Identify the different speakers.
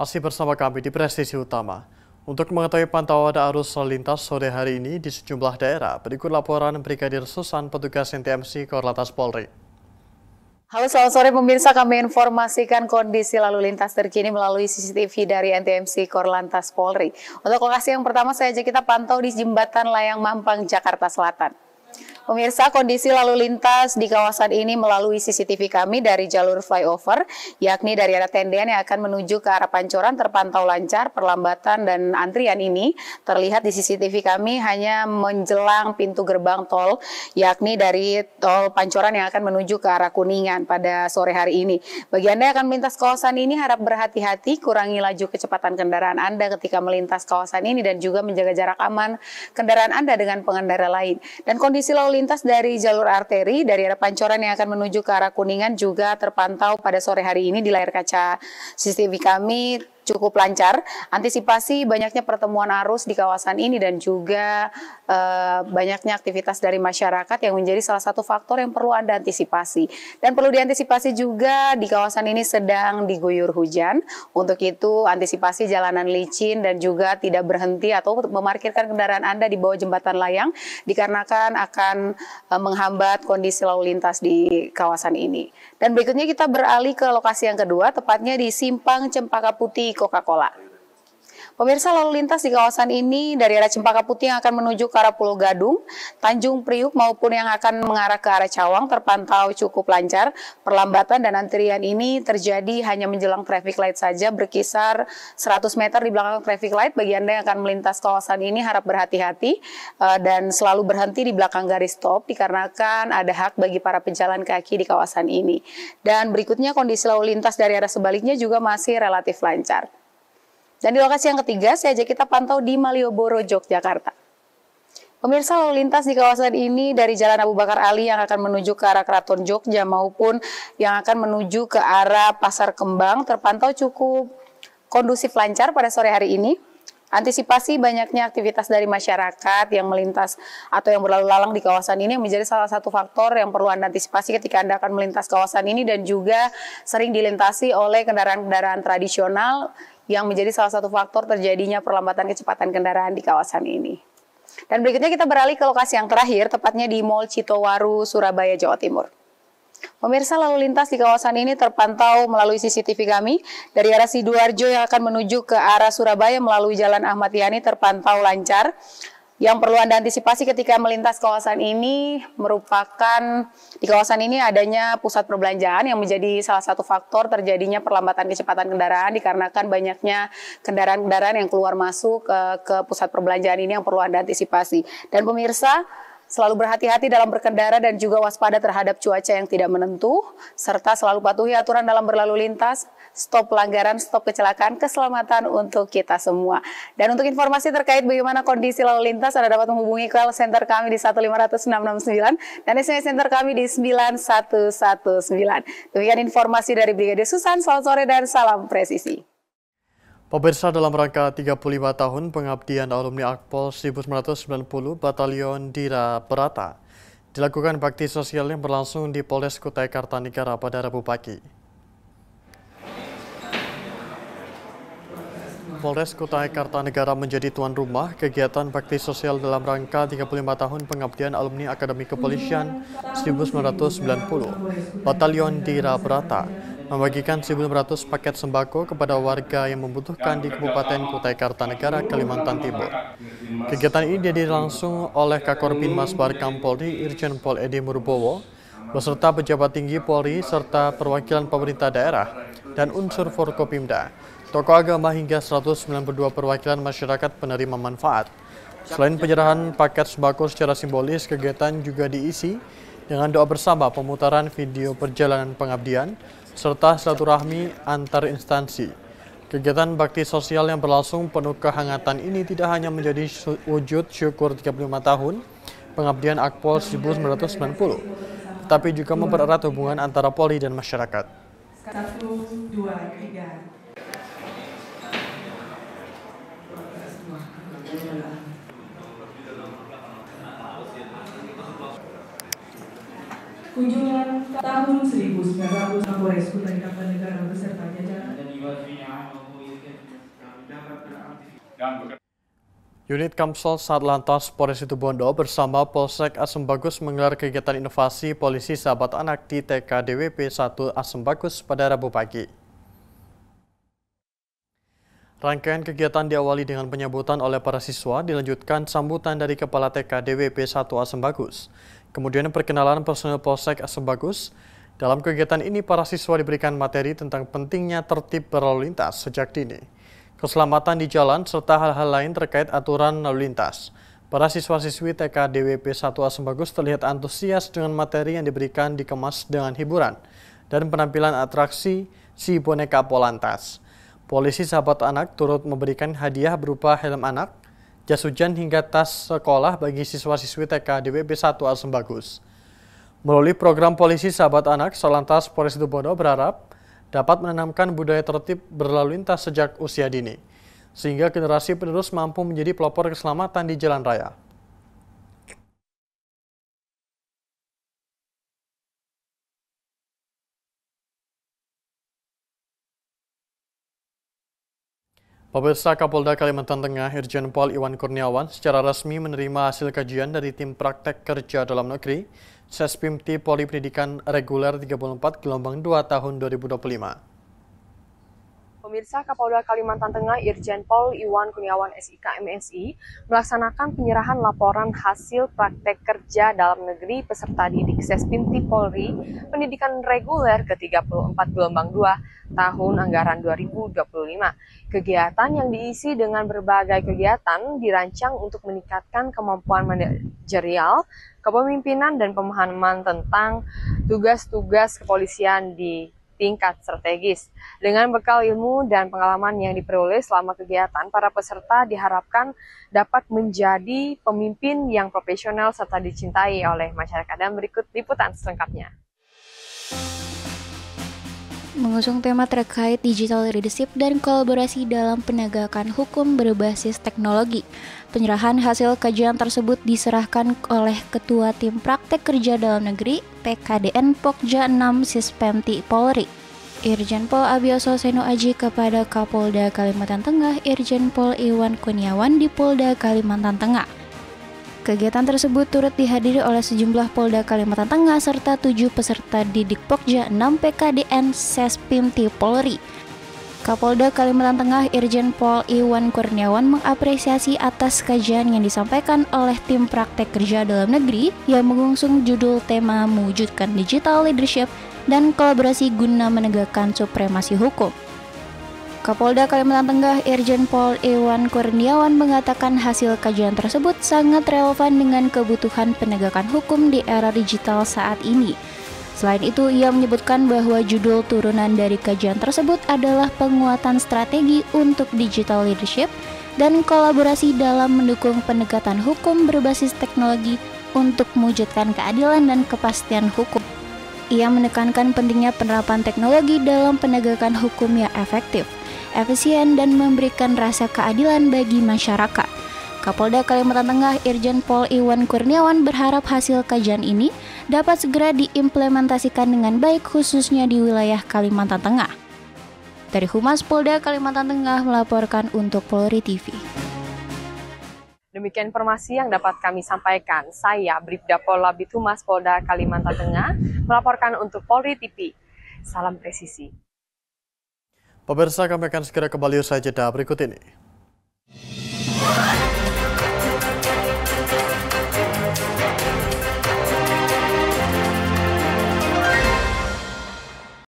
Speaker 1: Masih bersama kami di Presisi Utama. Untuk mengetahui pantauan arus lalu lintas sore hari ini di sejumlah daerah, berikut laporan Brigadir Susan, petugas NTMC Korlantas Polri.
Speaker 2: Halo, selamat sore pemirsa, kami informasikan kondisi lalu lintas terkini melalui CCTV dari NTMC Korlantas Polri. Untuk lokasi yang pertama saya ajak kita pantau di Jembatan Layang Mampang, Jakarta Selatan. Pemirsa, kondisi lalu lintas di kawasan ini melalui CCTV kami dari jalur flyover, yakni dari arah Tendean yang akan menuju ke arah Pancoran terpantau lancar. Perlambatan dan antrian ini terlihat di CCTV kami hanya menjelang pintu gerbang tol, yakni dari tol Pancoran yang akan menuju ke arah Kuningan pada sore hari ini. Bagi Anda yang akan melintas kawasan ini, harap berhati-hati, kurangi laju kecepatan kendaraan Anda ketika melintas kawasan ini dan juga menjaga jarak aman kendaraan Anda dengan pengendara lain. Dan kondisi lalu lintas dari jalur arteri dari arah Pancoran yang akan menuju ke arah Kuningan juga terpantau pada sore hari ini di layar kaca CCTV kami cukup lancar. Antisipasi banyaknya pertemuan arus di kawasan ini dan juga banyaknya aktivitas dari masyarakat yang menjadi salah satu faktor yang perlu Anda antisipasi. Dan perlu diantisipasi juga di kawasan ini sedang diguyur hujan. Untuk itu antisipasi jalanan licin dan juga tidak berhenti atau memarkirkan kendaraan Anda di bawah jembatan layang dikarenakan akan menghambat kondisi lalu lintas di kawasan ini. Dan berikutnya kita beralih ke lokasi yang kedua, tepatnya di Simpang Cempaka Putih Coca-Cola. Pemirsa, lalu lintas di kawasan ini dari arah Cempaka Putih yang akan menuju ke arah Pulau Gadung, Tanjung Priuk maupun yang akan mengarah ke arah Cawang terpantau cukup lancar. Perlambatan dan antrian ini terjadi hanya menjelang traffic light saja, berkisar 100 meter di belakang traffic light. Bagi Anda yang akan melintas kawasan ini harap berhati-hati dan selalu berhenti di belakang garis stop dikarenakan ada hak bagi para pejalan kaki di kawasan ini. Dan berikutnya kondisi lalu lintas dari arah sebaliknya juga masih relatif lancar. Dan di lokasi yang ketiga, saya ajak kita pantau di Malioboro, Yogyakarta. Pemirsa, lalu lintas di kawasan ini dari Jalan Abu Bakar Ali yang akan menuju ke arah Keraton Jogja maupun yang akan menuju ke arah Pasar Kembang terpantau cukup kondusif lancar pada sore hari ini. Antisipasi banyaknya aktivitas dari masyarakat yang melintas atau yang berlalu lalang di kawasan ini yang menjadi salah satu faktor yang perlu Anda antisipasi ketika Anda akan melintas kawasan ini dan juga sering dilintasi oleh kendaraan-kendaraan tradisional yang menjadi salah satu faktor terjadinya perlambatan kecepatan kendaraan di kawasan ini. Dan berikutnya kita beralih ke lokasi yang terakhir, tepatnya di Mall Citowaru, Surabaya, Jawa Timur. Pemirsa, lalu lintas di kawasan ini terpantau melalui CCTV kami dari arah Sidoarjo yang akan menuju ke arah Surabaya melalui Jalan Ahmad Yani terpantau lancar. Yang perlu Anda antisipasi ketika melintas kawasan ini merupakan di kawasan ini adanya pusat perbelanjaan yang menjadi salah satu faktor terjadinya perlambatan kecepatan kendaraan dikarenakan banyaknya kendaraan-kendaraan yang keluar masuk ke pusat perbelanjaan ini yang perlu Anda antisipasi. Dan pemirsa, selalu berhati-hati dalam berkendara dan juga waspada terhadap cuaca yang tidak menentu, serta selalu patuhi aturan dalam berlalu lintas, stop pelanggaran, stop kecelakaan, keselamatan untuk kita semua. Dan untuk informasi terkait bagaimana kondisi lalu lintas, Anda dapat menghubungi call center kami di 1500669 dan SMS center kami di 9119. Demikian informasi dari Brigadir Susan, selamat sore dan salam presisi.
Speaker 1: Pemirsa, dalam rangka 35 tahun pengabdian alumni Akpol 1990 Batalion Dira Berata, dilakukan bakti sosial yang berlangsung di Polres Kutai Kartanegara pada Rabu pagi. Polres Kutai Kartanegara menjadi tuan rumah kegiatan bakti sosial dalam rangka 35 tahun pengabdian alumni Akademi Kepolisian 1990 Batalion Dira Berata, membagikan 1.500 paket sembako kepada warga yang membutuhkan di Kabupaten Kutai Kartanegara, Kalimantan Timur. Kegiatan ini dihadiri langsung oleh Kakor Binmas Barkam Polri Irjen Pol Edi Murbowo, beserta pejabat tinggi Polri serta perwakilan pemerintah daerah dan unsur Forkopimda, tokoh agama hingga 192 perwakilan masyarakat penerima manfaat. Selain penyerahan paket sembako secara simbolis, kegiatan juga diisi dengan doa bersama, pemutaran video perjalanan pengabdian, serta silaturahmi antar instansi. Kegiatan bakti sosial yang berlangsung penuh kehangatan ini tidak hanya menjadi wujud syukur 35 tahun pengabdian Akpol 1990, tetapi juga mempererat hubungan antara Polri dan masyarakat.
Speaker 3: 1, 2, 3. Kunjungan tahun 1900 Kapolres Kutai Kartanegara beserta jajaran
Speaker 1: Unit Kamsel Satlantas Polres Situbondo bersama Polsek Asem Bagus menggelar kegiatan inovasi polisi sahabat anak di TK DWP 1 Asem Bagus pada Rabu pagi. Rangkaian kegiatan diawali dengan penyambutan oleh para siswa, dilanjutkan sambutan dari Kepala TK DWP 1 Asem Bagus. Kemudian perkenalan personel Polsek Asem Bagus. Dalam kegiatan ini, para siswa diberikan materi tentang pentingnya tertib berlalu lintas sejak dini, keselamatan di jalan, serta hal-hal lain terkait aturan lalu lintas. Para siswa-siswi TK DWP 1 Asem Bagus terlihat antusias dengan materi yang diberikan, dikemas dengan hiburan dan penampilan atraksi si boneka Polantas. Polisi sahabat anak turut memberikan hadiah berupa helm anak, jas hujan hingga tas sekolah bagi siswa-siswi TK DWP 1 Asem Bagus. Melalui program Polisi Sahabat Anak, Satlantas Polres Situbondo berharap dapat menanamkan budaya tertib berlalu lintas sejak usia dini, sehingga generasi penerus mampu menjadi pelopor keselamatan di jalan raya. Pemirsa, Kapolda Kalimantan Tengah Irjen Pol Iwan Kurniawan secara resmi menerima hasil kajian dari Tim Praktek Kerja Dalam Negeri Sespimti Polri Pendidikan Reguler 34 Gelombang 2 tahun 2025.
Speaker 4: Pemirsa, Kapolda Kalimantan Tengah Irjen Pol Iwan Kurniawan SIK MSI melaksanakan penyerahan laporan hasil praktek kerja dalam negeri peserta didik Sespimti Polri Pendidikan Reguler ke-34 Gelombang 2 tahun anggaran 2025. Kegiatan yang diisi dengan berbagai kegiatan dirancang untuk meningkatkan kemampuan manajerial, kepemimpinan, dan pemahaman tentang tugas-tugas kepolisian di tingkat strategis. Dengan bekal ilmu dan pengalaman yang diperoleh selama kegiatan, para peserta diharapkan dapat menjadi pemimpin yang profesional serta dicintai oleh masyarakat. Dan berikut liputan selengkapnya.
Speaker 5: Mengusung tema terkait digital leadership dan kolaborasi dalam penegakan hukum berbasis teknologi. Penyerahan hasil kajian tersebut diserahkan oleh Ketua Tim Praktek Kerja Dalam Negeri PKDN Pokja 6 Sespimti Polri, Irjen Pol Abioso Seno Aji kepada Kapolda Kalimantan Tengah Irjen Pol Iwan Kurniawan di Polda Kalimantan Tengah. Kegiatan tersebut turut dihadiri oleh sejumlah Polda Kalimantan Tengah serta 7 peserta didik Pokja 6 PKDN Sespimti Polri. Kapolda Kalimantan Tengah Irjen Pol Iwan Kurniawan mengapresiasi atas kajian yang disampaikan oleh Tim Praktek Kerja Dalam Negeri yang mengusung judul tema mewujudkan digital leadership dan kolaborasi guna menegakkan supremasi hukum. Kapolda Kalimantan Tengah Irjen Pol Iwan Kurniawan mengatakan hasil kajian tersebut sangat relevan dengan kebutuhan penegakan hukum di era digital saat ini. Selain itu, ia menyebutkan bahwa judul turunan dari kajian tersebut adalah penguatan strategi untuk digital leadership dan kolaborasi dalam mendukung penegakan hukum berbasis teknologi untuk mewujudkan keadilan dan kepastian hukum. Ia menekankan pentingnya penerapan teknologi dalam penegakan hukum yang efektif, efisien, dan memberikan rasa keadilan bagi masyarakat. Kapolda Kalimantan Tengah Irjen Pol Iwan Kurniawan berharap hasil kajian ini dapat segera diimplementasikan dengan baik khususnya di wilayah Kalimantan Tengah. Dari Humas Polda Kalimantan Tengah melaporkan untuk Polri TV.
Speaker 4: Demikian informasi yang dapat kami sampaikan. Saya Bribda Pol Labit Humas Polda Kalimantan Tengah melaporkan untuk Polri TV. Salam presisi.
Speaker 1: Pemirsa, kami akan segera kembali usai jeda berikut ini.